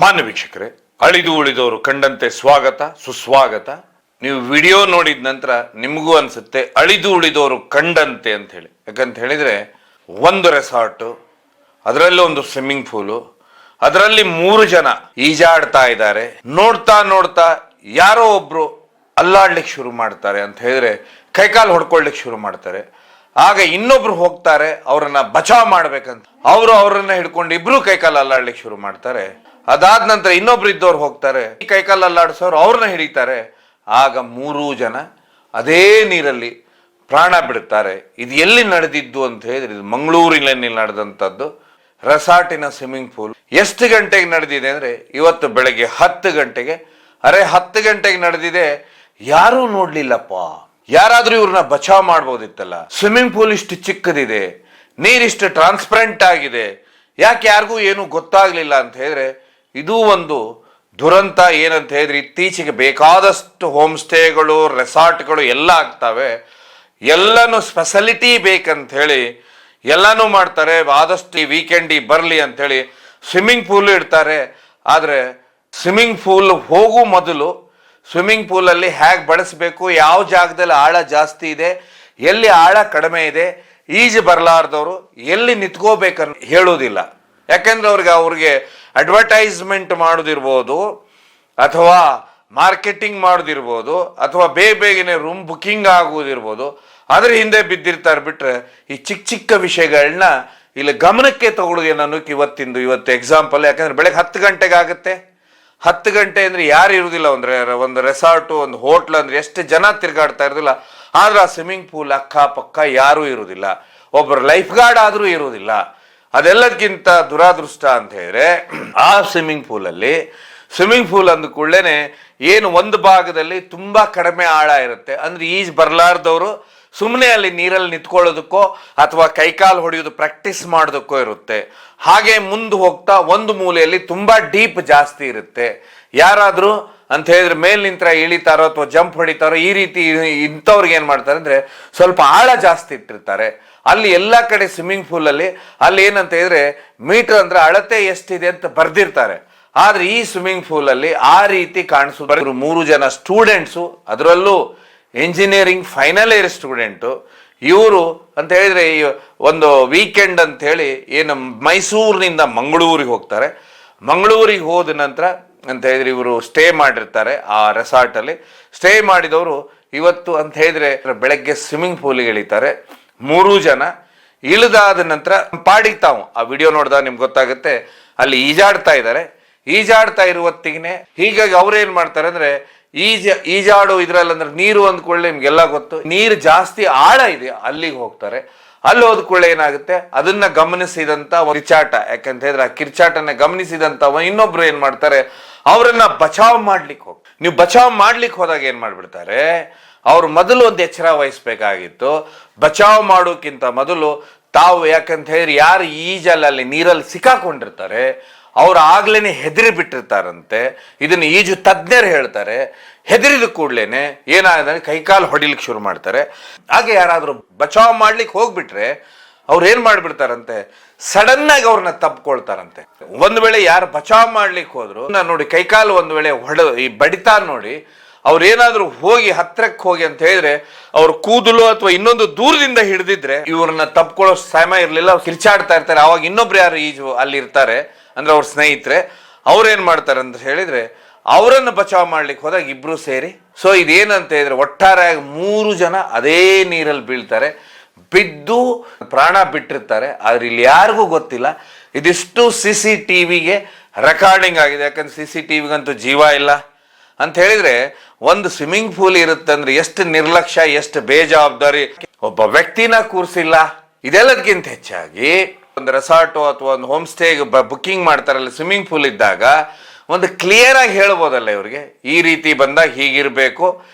ಮಾನ್ಯ ವೀಕ್ಷಕರೇ, ಅಳಿದು ಉಳಿದವರು ಕಂಡಂತೆ ಸ್ವಾಗತ ಸುಸ್ವಾಗತ. ನೀವು ವಿಡಿಯೋ ನೋಡಿದ ನಂತರ ನಿಮಗೂ ಅನ್ಸುತ್ತೆ ಅಳಿದು ಉಳಿದವರು ಕಂಡಂತೆ ಅಂತ ಹೇಳಿ. ಯಾಕಂತ ಹೇಳಿದ್ರೆ ಒಂದು ರೆಸಾರ್ಟು, ಅದರಲ್ಲಿ ಒಂದು ಸ್ವಿಮ್ಮಿಂಗ್ ಪೂಲು, ಅದರಲ್ಲಿ 3 ಜನ ಈಜಾಡ್ತಾ ಇದ್ದಾರೆ. ನೋಡ್ತಾ ನೋಡ್ತಾ ಯಾರೋ ಒಬ್ರು ಅಲ್ಲಾಡ್ಲಿಕ್ಕೆ ಶುರು ಮಾಡ್ತಾರೆ ಅಂತ ಹೇಳಿದ್ರೆ ಕೈಕಾಲು ಹೊಡ್ಕೊಳ್ಲಿಕ್ಕೆ ಶುರು ಮಾಡ್ತಾರೆ. ಆಗ ಇನ್ನೊಬ್ರು ಹೋಗ್ತಾರೆ ಅವರನ್ನ ಬಚಾವ್ ಮಾಡ್ಬೇಕಂತ. ಅವ್ರನ್ನ ಹಿಡ್ಕೊಂಡು ಇಬ್ರು ಕೈಕಾಲು ಅಲ್ಲಾಡ್ಲಿಕ್ಕೆ ಶುರು ಮಾಡ್ತಾರೆ. ಅದಾದ ನಂತರ ಇನ್ನೊಬ್ರು ಇದ್ದವ್ರು ಹೋಗ್ತಾರೆ, ಕೈಕಾಲು ಅಲ್ಲಾಡಿಸೋರು ಅವ್ರನ್ನ ಹಿಡಿತಾರೆ. ಆಗ 3 ಜನ ಅದೇ ನೀರಲ್ಲಿ ಪ್ರಾಣ ಬಿಡ್ತಾರೆ. ಇದು ಎಲ್ಲಿ ನಡೆದಿದ್ದು ಅಂತ ಹೇಳಿದ್ರೆ ಇದು ಮಂಗಳೂರಿನಲ್ಲಿ ನಡೆದಂಥದ್ದು. ರೆಸಾರ್ಟಿನ ಸ್ವಿಮ್ಮಿಂಗ್ ಪೂಲ್. ಎಷ್ಟು ಗಂಟೆಗೆ ನಡೆದಿದೆ ಅಂದ್ರೆ ಇವತ್ತು ಬೆಳಗ್ಗೆ 10 ಗಂಟೆಗೆ. 10 ಗಂಟೆಗೆ ನಡೆದಿದೆ. ಯಾರೂ ನೋಡ್ಲಿಲ್ಲಪ್ಪ. ಯಾರಾದ್ರೂ ಇವ್ರನ್ನ ಬಚಾವ್ ಮಾಡ್ಬೋದಿತ್ತಲ್ಲ. ಸ್ವಿಮ್ಮಿಂಗ್ ಪೂಲ್ ಇಷ್ಟು ಚಿಕ್ಕದಿದೆ, ನೀರಿಷ್ಟು ಟ್ರಾನ್ಸ್ಪರೆಂಟ್ ಆಗಿದೆ, ಯಾಕೆ ಯಾರಿಗೂ ಏನು ಗೊತ್ತಾಗ್ಲಿಲ್ಲ ಅಂತ ಹೇಳಿದ್ರೆ ಇದು ಒಂದು ದುರಂತ. ಏನಂತ ಹೇಳಿದ್ರೆ ಇತ್ತೀಚೆಗೆ ಬೇಕಾದಷ್ಟು ಹೋಮ್ ಸ್ಟೇಗಳು, ರೆಸಾರ್ಟ್ಗಳು ಎಲ್ಲ ಆಗ್ತವೆ. ಎಲ್ಲನೂ ಸ್ಪೆಷಾಲಿಟಿ ಬೇಕಂತ ಹೇಳಿ ಎಲ್ಲನೂ ಮಾಡ್ತಾರೆ. ಆದಷ್ಟು ಈ ವೀಕೆಂಡಿಗೆ ಬರಲಿ ಅಂತ ಹೇಳಿ ಸ್ವಿಮ್ಮಿಂಗ್ ಪೂಲ್ ಇಡ್ತಾರೆ. ಆದರೆ ಸ್ವಿಮ್ಮಿಂಗ್ ಪೂಲ್ ಹೋಗೋ ಮೊದಲು ಸ್ವಿಮ್ಮಿಂಗ್ ಪೂಲಲ್ಲಿ ಹೇಗೆ ಬಳಸಬೇಕು, ಯಾವ ಜಾಗದಲ್ಲಿ ಆಳ ಜಾಸ್ತಿ ಇದೆ, ಎಲ್ಲಿ ಆಳ ಕಡಿಮೆ ಇದೆ, ಈಜು ಬರಲಾರ್ದವರು ಎಲ್ಲಿ ನಿಂತ್ಕೋಬೇಕನ್ನು ಹೇಳೋದಿಲ್ಲ. ಯಾಕೆಂದ್ರೆ ಅವ್ರಿಗೆ ಅಡ್ವರ್ಟೈಸ್ಮೆಂಟ್ ಮಾಡೋದಿರ್ಬೋದು, ಅಥವಾ ಮಾರ್ಕೆಟಿಂಗ್ ಮಾಡೋದಿರ್ಬೋದು, ಅಥವಾ ಬೇಗನೆ ರೂಮ್ ಬುಕ್ಕಿಂಗ್ ಆಗುವುದಿರ್ಬೋದು, ಅದ್ರ ಹಿಂದೆ ಬಿದ್ದಿರ್ತಾರೆ. ಬಿಟ್ರೆ ಈ ಚಿಕ್ಕ ವಿಷಯಗಳನ್ನ ಇಲ್ಲಿ ಗಮನಕ್ಕೆ ತಗೊಳ್ಳೋದು ಅನ್ನೋಕೆ ಇವತ್ತು ಎಕ್ಸಾಂಪಲ್. ಯಾಕಂದ್ರೆ ಬೆಳಗ್ಗೆ 10 ಗಂಟೆಗೆ ಆಗುತ್ತೆ. 10 ಗಂಟೆ ಅಂದ್ರೆ ಯಾರು ಇರುವುದಿಲ್ಲ. ಒಂದು ರೆಸಾರ್ಟು, ಒಂದು ಹೋಟ್ಲ್ ಅಂದ್ರೆ ಎಷ್ಟು ಜನ ತಿರ್ಗಾಡ್ತಾ ಇರೋದಿಲ್ಲ. ಆದ್ರೆ ಆ ಸ್ವಿಮ್ಮಿಂಗ್ ಪೂಲ್ ಅಕ್ಕಪಕ್ಕ ಯಾರೂ ಇರುವುದಿಲ್ಲ. ಒಬ್ಬರು ಲೈಫ್ ಗಾರ್ಡ್ ಆದ್ರೂ ಇರುವುದಿಲ್ಲ. ಅದೆಲ್ಲದಕ್ಕಿಂತ ದುರಾದೃಷ್ಟ ಅಂತ ಹೇಳಿದ್ರೆ ಆ ಸ್ವಿಮ್ಮಿಂಗ್ ಪೂಲ್ ಅಂದ ಕೂಡಲೇ ಏನು ಒಂದು ಭಾಗದಲ್ಲಿ ತುಂಬಾ ಕಡಿಮೆ ಆಳ ಇರುತ್ತೆ. ಅಂದ್ರೆ ಈಜ್ ಬರಲಾರ್ದವರು ಸುಮ್ಮನೆ ಅಲ್ಲಿ ನೀರಲ್ಲಿ ನಿಂತ್ಕೊಳ್ಳೋದಕ್ಕೋ ಅಥವಾ ಕೈಕಾಲು ಹೊಡೆಯೋದು ಪ್ರಾಕ್ಟೀಸ್ ಮಾಡೋದಕ್ಕೋ ಇರುತ್ತೆ. ಹಾಗೆ ಮುಂದೆ ಹೋಗ್ತಾ ಒಂದು ಮೂಲೆಯಲ್ಲಿ ತುಂಬಾ ಡೀಪ್ ಜಾಸ್ತಿ ಇರುತ್ತೆ. ಯಾರಾದ್ರೂ ಅಂತ ಹೇಳಿದ್ರೆ ಮೇಲ್ ನಿಂತ್ರ ಇಳಿತಾರೋ ಅಥವಾ ಜಂಪ್ ಹೊಡಿತಾರೋ, ಈ ರೀತಿ ಇಂಥವ್ರಿಗೆ ಏನ್ ಮಾಡ್ತಾರೆ ಅಂದ್ರೆ ಸ್ವಲ್ಪ ಆಳ ಜಾಸ್ತಿ ಇಟ್ಟಿರ್ತಾರೆ. ಅಲ್ಲಿ ಎಲ್ಲಾ ಕಡೆ ಸ್ವಿಮ್ಮಿಂಗ್ ಪೂಲ್ ಅಲ್ಲಿ ಏನಂತ ಹೇಳಿದ್ರೆ ಮೀಟರ್ ಅಂದ್ರೆ ಅಳತೆ ಎಷ್ಟಿದೆ ಅಂತ ಬರ್ದಿರ್ತಾರೆ. ಆದ್ರೆ ಈ ಸ್ವಿಮ್ಮಿಂಗ್ ಪೂಲ್ ಅಲ್ಲಿ ಆ ರೀತಿ ಕಾಣಿಸೋದು 3 ಜನ ಸ್ಟೂಡೆಂಟ್ಸು, ಅದರಲ್ಲೂ ಇಂಜಿನಿಯರಿಂಗ್ ಫೈನಲ್ ಇಯರ್ ಸ್ಟೂಡೆಂಟು. ಇವರು ಅಂತ ಹೇಳಿದ್ರೆ ಒಂದು ವೀಕೆಂಡ್ ಅಂತ ಹೇಳಿ ಏನು ಮೈಸೂರಿನಿಂದ ಮಂಗಳೂರಿಗೆ ಹೋಗ್ತಾರೆ. ಮಂಗಳೂರಿಗೆ ಹೋದ ನಂತರ ಅಂತ ಹೇಳಿದ್ರೆ ಇವರು ಸ್ಟೇ ಮಾಡಿರ್ತಾರೆ ಆ ರೆಸಾರ್ಟ್ ಅಲ್ಲಿ. ಸ್ಟೇ ಮಾಡಿದವರು ಇವತ್ತು ಅಂತ ಹೇಳಿದ್ರೆ ಬೆಳಗ್ಗೆ ಸ್ವಿಮ್ಮಿಂಗ್ ಪೂಲಿಗೆ ಇಳಿತಾರೆ. 3 ಜನ ಇಳಿದಾದ ನಂತರ ಪಾಡಿಗೆ ತಾವು ಆ ವಿಡಿಯೋ ನೋಡಿದಾಗ ನಿಮ್ಗೆ ಗೊತ್ತಾಗುತ್ತೆ ಅಲ್ಲಿ ಈಜಾಡ್ತಾ ಇದ್ದಾರೆ. ಈಜಾಡ್ತಾ ಇರುವತ್ತಿಗೆ ಹೀಗಾಗಿ ಅವ್ರೇನ್ ಮಾಡ್ತಾರೆ ಅಂದ್ರೆ ಈಜಾಡೋ ಇದ್ರಲ್ಲಿ ಅಂದ್ರೆ ನೀರು ಅಂದ್ಕೊಳ್ಳಿ, ನಿಮ್ಗೆಲ್ಲ ಗೊತ್ತು, ನೀರು ಜಾಸ್ತಿ ಆಳ ಇದೆ, ಅಲ್ಲಿಗೆ ಹೋಗ್ತಾರೆ. ಅಲ್ಲಿ ಹೋದ್ಕೊಳ್ಳೆ ಏನಾಗುತ್ತೆ, ಅದನ್ನ ಗಮನಿಸಿದಂತ ಕಿರ್ಚಾಟ, ಯಾಕಂತ ಹೇಳಿದ್ರೆ ಆ ಕಿರ್ಚಾಟನ ಗಮನಿಸಿದಂತ ಇನ್ನೊಬ್ರು ಏನ್ ಮಾಡ್ತಾರೆ, ಅವರನ್ನ ಬಚಾವ್ ಮಾಡ್ಲಿಕ್ಕೆ ನೀವು ಬಚಾವ್ ಮಾಡ್ಲಿಕ್ಕೆ ಹೋದಾಗ ಏನ್ ಮಾಡ್ಬಿಡ್ತಾರೆ, ಅವ್ರು ಮೊದಲು ಒಂದು ಎಚ್ಚರ ವಹಿಸ್ಬೇಕಾಗಿತ್ತು. ಬಚಾವ್ ಮಾಡೋಕ್ಕಿಂತ ಮೊದಲು ತಾವು, ಯಾಕಂತ ಹೇಳಿದ್ರೆ ಯಾರು ಈಜಲ್ಲಿ ನೀರಲ್ಲಿ ಸಿಕ್ಕಾಕೊಂಡಿರ್ತಾರೆ ಅವ್ರು ಆಗ್ಲೇನೆ ಹೆದರಿ ಬಿಟ್ಟಿರ್ತಾರಂತೆ. ಇದನ್ನ ಈಜು ತಜ್ಞರು ಹೇಳ್ತಾರೆ. ಹೆದರಿದ ಕೂಡ್ಲೇನೆ ಏನಾಗುತ್ತೆ, ಕೈಕಾಲು ಹೊಡಿಲಿಕ್ಕೆ ಶುರು ಮಾಡ್ತಾರೆ. ಹಾಗೆ ಯಾರಾದ್ರೂ ಬಚಾವ್ ಮಾಡ್ಲಿಕ್ಕೆ ಹೋಗ್ಬಿಟ್ರೆ ಅವ್ರು ಏನ್ ಮಾಡ್ಬಿಡ್ತಾರಂತೆ, ಸಡನ್ ಆಗಿ ಅವ್ರನ್ನ ತಪ್ಕೊಳ್ತಾರಂತೆ. ಒಂದ್ ವೇಳೆ ಯಾರು ಬಚಾವ್ ಮಾಡ್ಲಿಕ್ಕೆ ಹೋದ್ರು ನೋಡಿ, ಕೈಕಾಲು ಒಂದ್ ವೇಳೆ ಈ ಬಡಿತಾ ನೋಡಿ, ಅವ್ರೇನಾದ್ರೂ ಹೋಗಿ ಹತ್ರಕ್ಕೆ ಹೋಗಿ ಅಂತ ಹೇಳಿದ್ರೆ ಅವ್ರ ಕೂದಲು ಅಥವಾ ಇನ್ನೊಂದು ದೂರದಿಂದ ಹಿಡಿದಿದ್ರೆ ಇವ್ರನ್ನ ತಪ್ಕೊಳ್ಳೋ ಸಮಯ ಇರ್ಲಿಲ್ಲ. ಕಿರ್ಚಾಡ್ತಾ ಇರ್ತಾರೆ. ಅವಾಗ ಇನ್ನೊಬ್ರು ಯಾರು ಈಜು ಅಲ್ಲಿ ಇರ್ತಾರೆ ಅಂದ್ರೆ ಅವ್ರ ಸ್ನೇಹಿತರೆ, ಅವ್ರೇನ್ ಮಾಡ್ತಾರೆ ಅಂತ ಹೇಳಿದ್ರೆ ಅವರನ್ನು ಬಚಾವ್ ಮಾಡ್ಲಿಕ್ಕೆ ಹೋದಾಗ ಇಬ್ರು ಸೇರಿ, ಸೊ ಇದೇನಂತ ಹೇಳಿದ್ರೆ ಒಟ್ಟಾರೆ 3 ಜನ ಅದೇ ನೀರಲ್ಲಿ ಬೀಳ್ತಾರೆ. ಬಿದ್ದು ಪ್ರಾಣ ಬಿಟ್ಟಿರ್ತಾರೆ. ಆದ್ರೆ ಇಲ್ಲಿ ಯಾರಿಗೂ ಗೊತ್ತಿಲ್ಲ. ಇದಿಷ್ಟು CCTVಗೆ ರೆಕಾರ್ಡಿಂಗ್ ಆಗಿದೆ. ಯಾಕಂದ್ರೆ CCTVಗಂತೂ ಜೀವ ಇಲ್ಲ ಅಂತ ಹೇಳಿದ್ರೆ ಒಂದು ಸ್ವಿಮ್ಮಿಂಗ್ ಪೂಲ್ ಇರುತ್ತೆ ಅಂದ್ರೆ ಎಷ್ಟು ನಿರ್ಲಕ್ಷ್ಯ, ಎಷ್ಟು ಬೇಜವಾಬ್ದಾರಿ. ಒಬ್ಬ ವ್ಯಕ್ತಿನ ಕೂರಿಸಿಲ್ಲ. ಇದೆಲ್ಲದಕ್ಕಿಂತ ಹೆಚ್ಚಾಗಿ ಒಂದು ರೆಸಾರ್ಟು ಅಥವಾ ಒಂದು ಹೋಮ್ ಸ್ಟೇ ಬುಕ್ಕಿಂಗ್ ಮಾಡ್ತಾರಲ್ಲ, ಸ್ವಿಮ್ಮಿಂಗ್ ಪೂಲ್ ಇದ್ದಾಗ ಒಂದು ಕ್ಲಿಯರ್ ಆಗಿ ಹೇಳ್ಬೋದಲ್ಲ ಇವ್ರಿಗೆ, ಈ ರೀತಿ ಬಂದಾಗ ಹೀಗಿರ್ಬೇಕು,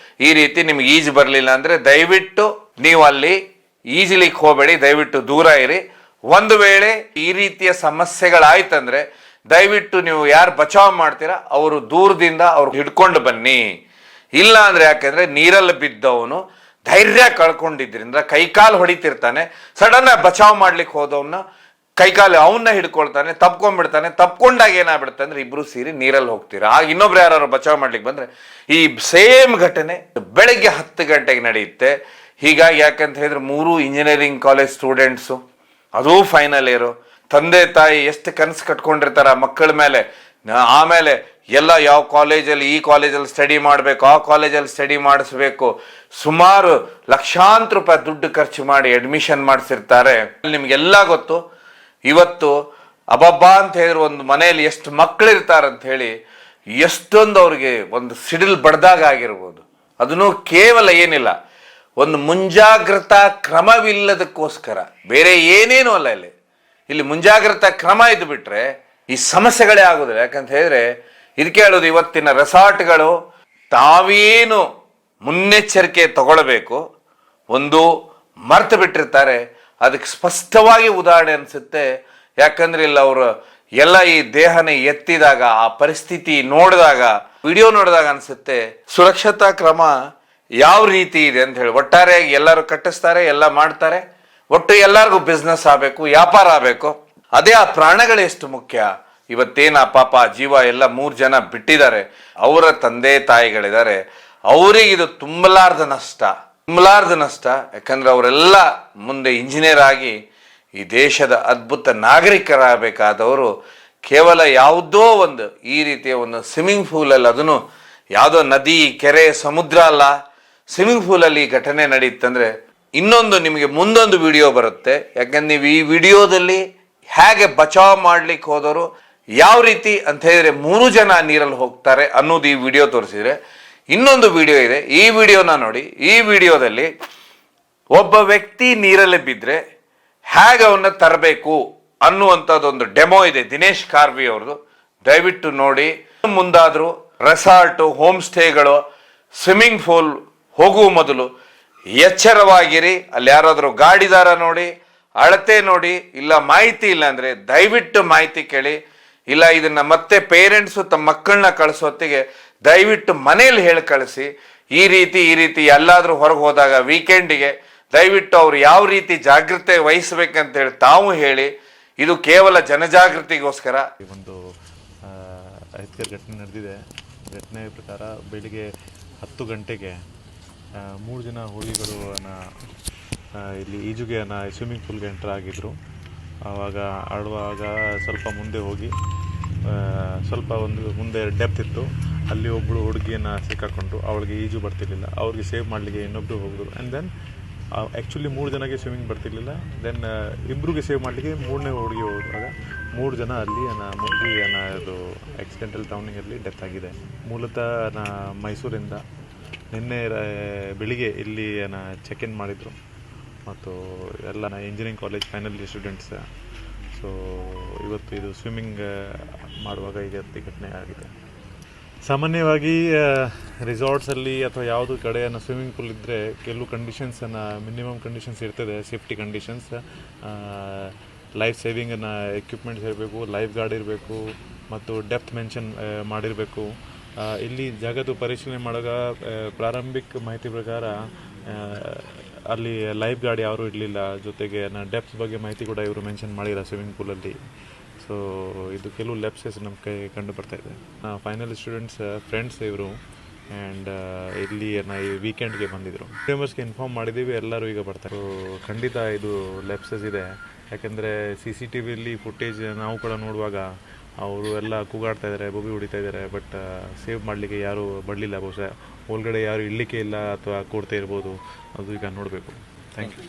ಈ ರೀತಿ ನಿಮ್ಗೆ ಈಜು ಬರಲಿಲ್ಲ ಅಂದ್ರೆ ದಯವಿಟ್ಟು ನೀವು ಅಲ್ಲಿ ಈಜಲಿಕ್ಕೆ ಹೋಗಬೇಡಿ, ದಯವಿಟ್ಟು ದೂರ ಇರಿ. ಒಂದು ವೇಳೆ ಈ ರೀತಿಯ ಸಮಸ್ಯೆಗಳಾಯ್ತಂದ್ರೆ ದಯವಿಟ್ಟು ನೀವು ಯಾರು ಬಚಾವ್ ಮಾಡ್ತೀರಾ ಅವರು ದೂರದಿಂದ ಅವ್ರು ಹಿಡ್ಕೊಂಡು ಬನ್ನಿ. ಇಲ್ಲ ಅಂದ್ರೆ ಯಾಕೆಂದ್ರೆ ನೀರಲ್ಲಿ ಬಿದ್ದವನು ಧೈರ್ಯ ಕಳ್ಕೊಂಡಿದ್ರಿಂದ ಕೈಕಾಲು ಹೊಡಿತಿರ್ತಾನೆ. ಸಡನ್ ಆಗಿ ಬಚಾವ್ ಮಾಡ್ಲಿಕ್ಕೆ ಹೋದವನ್ನ ಕೈಕಾಲು ಅವನ್ನ ಹಿಡ್ಕೊಳ್ತಾನೆ, ತಪ್ಕೊಂಡ್ಬಿಡ್ತಾನೆ. ತಪ್ಕೊಂಡಾಗ ಏನಾಗ್ಬಿಡುತ್ತೆ ಅಂದ್ರೆ ಇಬ್ರು ಸೇರಿ ನೀರಲ್ಲಿ ಹೋಗ್ತೀರಾ. ಆಗ ಇನ್ನೊಬ್ರು ಯಾರು ಬಚಾವ್ ಮಾಡ್ಲಿಕ್ಕೆ ಬಂದ್ರೆ ಈ ಸೇಮ್ ಘಟನೆ ಬೆಳಗ್ಗೆ 10 ಗಂಟೆಗೆ ನಡೆಯುತ್ತೆ. ಹೀಗಾಗಿ ಯಾಕಂತ ಹೇಳಿದ್ರೆ 3 ಇಂಜಿನಿಯರಿಂಗ್ ಕಾಲೇಜ್ ಸ್ಟೂಡೆಂಟ್ಸು, ಅದೂ ಫೈನಲ್ ಇಯರು. ತಂದೆ ತಾಯಿ ಎಷ್ಟು ಕನಸು ಕಟ್ಕೊಂಡಿರ್ತಾರ ಮಕ್ಕಳ ಮೇಲೆ. ಆಮೇಲೆ ಎಲ್ಲ ಯಾವ ಕಾಲೇಜಲ್ಲಿ, ಈ ಕಾಲೇಜಲ್ಲಿ ಸ್ಟಡಿ ಮಾಡಬೇಕು, ಆ ಕಾಲೇಜಲ್ಲಿ ಸ್ಟಡಿ ಮಾಡಿಸ್ಬೇಕು, ಸುಮಾರು ಲಕ್ಷಾಂತರ ರೂಪಾಯಿ ದುಡ್ಡು ಖರ್ಚು ಮಾಡಿ ಅಡ್ಮಿಷನ್ ಮಾಡಿಸಿರ್ತಾರೆ. ನಿಮ್ಗೆಲ್ಲ ಗೊತ್ತು. ಇವತ್ತು ಅಬ್ಬಬ್ಬಾ ಅಂತ ಹೇಳಿದ್ರೆ ಒಂದು ಮನೆಯಲ್ಲಿ ಎಷ್ಟು ಮಕ್ಕಳಿರ್ತಾರಂತ ಹೇಳಿ ಎಷ್ಟೊಂದು ಅವ್ರಿಗೆ ಒಂದು ಸಿಡಿಲ್ ಬಡ್ದಾಗ ಆಗಿರ್ಬೋದು. ಅದನ್ನು ಕೇವಲ ಏನಿಲ್ಲ, ಒಂದು ಮುಂಜಾಗ್ರತಾ ಕ್ರಮವಿಲ್ಲದಕ್ಕೋಸ್ಕರ, ಬೇರೆ ಏನೇನೂ ಅಲ್ಲ. ಇಲ್ಲಿ ಮುಂಜಾಗ್ರತಾ ಕ್ರಮ ಇದ್ದು ಬಿಟ್ರೆ ಈ ಸಮಸ್ಯೆಗಳೇ ಆಗೋದಿಲ್ಲ. ಯಾಕಂತ ಹೇಳಿದ್ರೆ ಇದಕ್ಕೆ ಹೇಳೋದು, ಇವತ್ತಿನ ರೆಸಾರ್ಟ್ಗಳು ತಾವೇನು ಮುನ್ನೆಚ್ಚರಿಕೆ ತಗೊಳ್ಬೇಕು ಒಂದು ಮರ್ತು ಬಿಟ್ಟಿರ್ತಾರೆ. ಅದಕ್ಕೆ ಸ್ಪಷ್ಟವಾಗಿ ಉದಾಹರಣೆ ಅನಿಸುತ್ತೆ. ಯಾಕಂದ್ರೆ ಇಲ್ಲ ಅವರು ಎಲ್ಲ ಈ ದೇಹನ ಎತ್ತಿದಾಗ, ಆ ಪರಿಸ್ಥಿತಿ ನೋಡಿದಾಗ, ವಿಡಿಯೋ ನೋಡಿದಾಗ ಅನಿಸುತ್ತೆ ಸುರಕ್ಷತಾ ಕ್ರಮ ಯಾವ ರೀತಿ ಇದೆ ಅಂತ ಹೇಳಿ. ಒಟ್ಟಾರೆಯಾಗಿ ಎಲ್ಲರೂ ಕಟ್ಟಿಸ್ತಾರೆ, ಎಲ್ಲ ಮಾಡ್ತಾರೆ, ಒಟ್ಟು ಎಲ್ಲರಿಗೂ ಬಿಸ್ನೆಸ್ ಆಗಬೇಕು, ವ್ಯಾಪಾರ ಆಗಬೇಕು. ಅದೇ ಆ ಪ್ರಾಣಗಳು ಎಷ್ಟು ಮುಖ್ಯ. ಇವತ್ತೇನ ಪಾಪ ಜೀವ ಎಲ್ಲ 3 ಜನ ಬಿಟ್ಟಿದ್ದಾರೆ, ಅವರ ತಂದೆ ತಾಯಿಗಳಿದ್ದಾರೆ, ಅವರಿಗಿದು ತುಂಬಲಾರ್ದ ನಷ್ಟ. ಯಾಕಂದ್ರೆ ಅವರೆಲ್ಲ ಮುಂದೆ ಇಂಜಿನಿಯರ್ ಆಗಿ ಈ ದೇಶದ ಅದ್ಭುತ ನಾಗರಿಕರಾಗಬೇಕಾದವರು ಕೇವಲ ಯಾವುದೋ ಒಂದು ಈ ರೀತಿಯ ಒಂದು ಸ್ವಿಮ್ಮಿಂಗ್ ಪೂಲಲ್ಲಿ, ಅದನ್ನು ಯಾವುದೋ ನದಿ, ಕೆರೆ, ಸಮುದ್ರ ಅಲ್ಲ, ಸ್ವಿಮ್ಮಿಂಗ್ ಪೂಲಲ್ಲಿ ಈ ಘಟನೆ ನಡೀತಂದ್ರೆ ಇನ್ನೊಂದು ನಿಮಗೆ ಮುಂದೊಂದು ವಿಡಿಯೋ ಬರುತ್ತೆ. ಯಾಕಂದ್ರೆ ನೀವು ಈ ವಿಡಿಯೋದಲ್ಲಿ ಹೇಗೆ ಬಚಾವ್ ಮಾಡ್ಲಿಕ್ಕೆ ಹೋದವರು ಯಾವ ರೀತಿ ಅಂತ ಹೇಳಿದ್ರೆ 3 ಜನ ನೀರಲ್ಲಿ ಹೋಗ್ತಾರೆ ಅನ್ನೋದು ಈ ವಿಡಿಯೋ ತೋರಿಸಿದ್ರೆ. ಇನ್ನೊಂದು ವಿಡಿಯೋ ಇದೆ, ಈ ವಿಡಿಯೋನ ನೋಡಿ. ಈ ವಿಡಿಯೋದಲ್ಲಿ ಒಬ್ಬ ವ್ಯಕ್ತಿ ನೀರಲ್ಲಿ ಬಿದ್ದರೆ ಹೇಗೆ ಅವನ್ನ ತರಬೇಕು ಅನ್ನುವಂಥದ್ದೊಂದು ಡೆಮೋ ಇದೆ, ದಿನೇಶ್ ಕಾರ್ವಿ ಅವ್ರದ್ದು. ದಯವಿಟ್ಟು ನೋಡಿ. ಮುಂದಾದರೂ ರೆಸಾರ್ಟು, ಹೋಮ್ ಸ್ಟೇಗಳು, ಸ್ವಿಮ್ಮಿಂಗ್ ಪೂಲ್ ಹೋಗುವ ಮೊದಲು ಎಚ್ಚರವಾಗಿರಿ. ಅಲ್ಲಿ ಯಾರಾದರೂ ಗಾಡಿದಾರ ನೋಡಿ, ಅಳತೆ ನೋಡಿ, ಇಲ್ಲ ಮಾಹಿತಿ ಇಲ್ಲ ಅಂದರೆ ದಯವಿಟ್ಟು ಮಾಹಿತಿ ಕೇಳಿ. ಇಲ್ಲ ಇದನ್ನ ಮತ್ತೆ ಪೇರೆಂಟ್ಸು ತಮ್ಮ ಮಕ್ಕಳನ್ನ ಕಳಿಸೋ ಹೊತ್ತಿಗೆ ದಯವಿಟ್ಟು ಮನೇಲಿ ಹೇಳಿ ಕಳಿಸಿ. ಈ ರೀತಿ ಎಲ್ಲಾದರೂ ಹೊರಗೆ ಹೋದಾಗ ವೀಕೆಂಡಿಗೆ ದಯವಿಟ್ಟು ಅವ್ರು ಯಾವ ರೀತಿ ಜಾಗೃತೆ ವಹಿಸ್ಬೇಕಂತೇಳಿ ತಾವು ಹೇಳಿ. ಇದು ಕೇವಲ ಜನಜಾಗೃತಿಗೋಸ್ಕರ. ಒಂದು ಅಹಿತಕರ ಘಟನೆ ನಡೆದಿದೆ. ಘಟನೆ ಪ್ರಕಾರ ಬೆಳಿಗ್ಗೆ 10 ಗಂಟೆಗೆ 3 ಜನ ಹುಲಿಗಳು ಇಲ್ಲಿ ಈಜುಗೆ ಸ್ವಿಮ್ಮಿಂಗ್ ಪೂಲ್ಗೆ ಎಂಟರ್ ಆಗಿದ್ದರು. ಆವಾಗ ಆಡುವಾಗ ಸ್ವಲ್ಪ ಮುಂದೆ ಹೋಗಿ ಸ್ವಲ್ಪ ಒಂದು ಮುಂದೆ ಡೆಪ್ತ್ ಇತ್ತು, ಅಲ್ಲಿ ಒಬ್ಬಳು ಹುಡುಗಿಯನ್ನು ಸಿಕ್ಕಾಕೊಂಡ್ರು. ಅವಳಿಗೆ ಈಜು ಬರ್ತಿರ್ಲಿಲ್ಲ, ಅವ್ರಿಗೆ ಸೇವ್ ಮಾಡಲಿಕ್ಕೆ ಇನ್ನೊಬ್ಬರು ಹೋಗಿದ್ರು. ಆ್ಯಂಡ್ ದೆನ್ ಆ್ಯಕ್ಚುಲಿ 3 ಜನಕ್ಕೆ ಸ್ವಿಮ್ಮಿಂಗ್ ಬರ್ತಿರ್ಲಿಲ್ಲ. ದೆನ್ ಇಬ್ಬರಿಗೆ ಸೇವ್ ಮಾಡಲಿಕ್ಕೆ 3ನೇ ಹುಡುಗಿ ಹೋದಾಗ 3 ಜನ ಅಲ್ಲಿ ಮುಳುಗಿ ಇದು ಆಕ್ಸಿಡೆಂಟಲ್ ಟೌನಿಂಗಲ್ಲಿ ಡೆತ್ ಆಗಿದೆ. ಮೂಲತಃ ಮೈಸೂರಿಂದ ನಿನ್ನೆ ಬೆಳಿಗ್ಗೆ ಇಲ್ಲಿ ಚೆಕ್ ಇನ್ ಮಾಡಿದರು ಮತ್ತು ಎಲ್ಲ engineering college final year students. So ಇವತ್ತು ಇದು ಸ್ವಿಮ್ಮಿಂಗ್ ಮಾಡುವಾಗ ಈಗ ಘಟನೆ ಆಗಿದೆ. ಸಾಮಾನ್ಯವಾಗಿ ರಿಸಾರ್ಟ್ಸಲ್ಲಿ ಅಥವಾ ಯಾವುದೋ ಕಡೆ ಸ್ವಿಮ್ಮಿಂಗ್ ಪೂಲ್ ಇದ್ದರೆ ಕೆಲವು ಕಂಡೀಷನ್ಸನ್ನು, ಮಿನಿಮಮ್ ಕಂಡೀಷನ್ಸ್ ಇರ್ತದೆ. ಸೇಫ್ಟಿ ಕಂಡೀಷನ್ಸ್, ಲೈಫ್ ಸೇವಿಂಗನ್ನು ಎಕ್ವಿಪ್ಮೆಂಟ್ಸ್ ಇರಬೇಕು, ಲೈಫ್ ಗಾರ್ಡ್ ಇರಬೇಕು ಮತ್ತು ಡೆಪ್ತ್ ಮೆನ್ಷನ್ ಮಾಡಿರಬೇಕು. ಇಲ್ಲಿ ಜಾಗದ ಪರಿಶೀಲನೆ ಮಾಡುವಾಗ ಪ್ರಾರಂಭಿಕ ಮಾಹಿತಿ ಪ್ರಕಾರ ಅಲ್ಲಿ ಲೈಫ್ ಗಾರ್ಡ್ ಯಾರೂ ಇರಲಿಲ್ಲ. ಜೊತೆಗೆ ಡೆಪ್ತ್ ಬಗ್ಗೆ ಮಾಹಿತಿ ಕೂಡ ಇವರು ಮೆನ್ಷನ್ ಮಾಡಿಲ್ಲ ಸ್ವಿಮ್ಮಿಂಗ್ ಪೂಲಲ್ಲಿ. ಸೊ ಇದು ಕೆಲವು ಲೆಪ್ಸಸ್ ನಮ್ಮ ಕೈ ಕಂಡು ಬರ್ತಾಯಿದೆ. ಫೈನಲ್ ಸ್ಟೂಡೆಂಟ್ಸ್ ಫ್ರೆಂಡ್ಸ್ ಇವರು. ಆ್ಯಂಡ್ ಇಲ್ಲಿ ಈ ವೀಕೆಂಡ್ಗೆ ಬಂದಿದ್ದರು. ಮೆಂಬರ್ಸ್ಗೆ ಇನ್ಫಾರ್ಮ್ ಮಾಡಿದ್ದೀವಿ, ಎಲ್ಲರೂ ಈಗ ಬರ್ತಾರೆ. ಸೊ ಖಂಡಿತ ಇದು ಲೆಪ್ಸಸ್ ಇದೆ. ಯಾಕೆಂದರೆ CCTVಯಲ್ಲಿ ಫುಟೇಜ್ ನಾವು ಕೂಡ ನೋಡುವಾಗ ಅವರು ಎಲ್ಲ ಕೂಗಾಡ್ತಾ ಇದ್ದಾರೆ, ಬೊಬ್ಬಿ ಹೊಡಿತಾ ಇದ್ದಾರೆ. ಬಟ್ ಸೇವ್ ಮಾಡಲಿಕ್ಕೆ ಯಾರೂ ಬರಲಿಲ್ಲ. ಬಹುಶಃ ಒಳಗಡೆ ಯಾರು ಇರಲಿಕ್ಕೆ ಇಲ್ಲ ಅಥವಾ ಕೊಡ್ತಾ ಇರ್ಬೋದು, ಅದು ಈಗ ನೋಡಬೇಕು. Thank you.